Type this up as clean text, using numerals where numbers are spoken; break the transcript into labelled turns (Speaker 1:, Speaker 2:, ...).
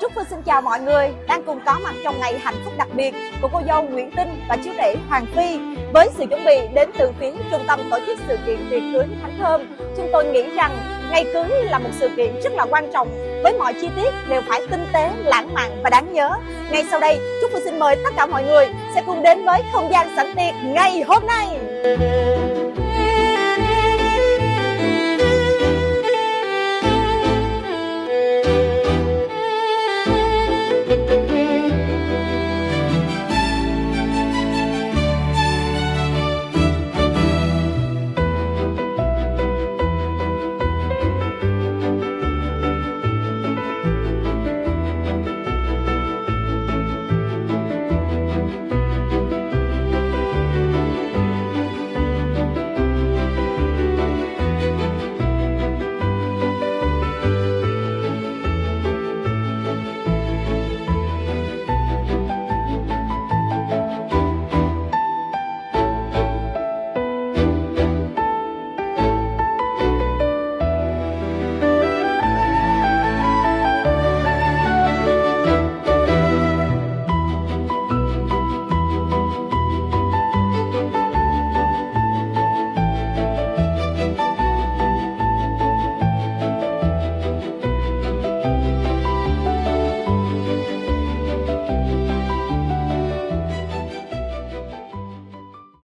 Speaker 1: Trúc Phương xin chào mọi người đang cùng có mặt trong ngày hạnh phúc đặc biệt của cô dâu Nguyễn Tinh và chú rể Hoàng Phi. Với sự chuẩn bị đến từ phía trung tâm tổ chức sự kiện tiệc cưới Thánh Thơm, chúng tôi nghĩ rằng ngày cưới là một sự kiện rất là quan trọng, với mọi chi tiết đều phải tinh tế, lãng mạn và đáng nhớ. Ngay sau đây, Trúc Phương xin mời tất cả mọi người sẽ cùng đến với không gian sảnh tiệc ngày hôm nay.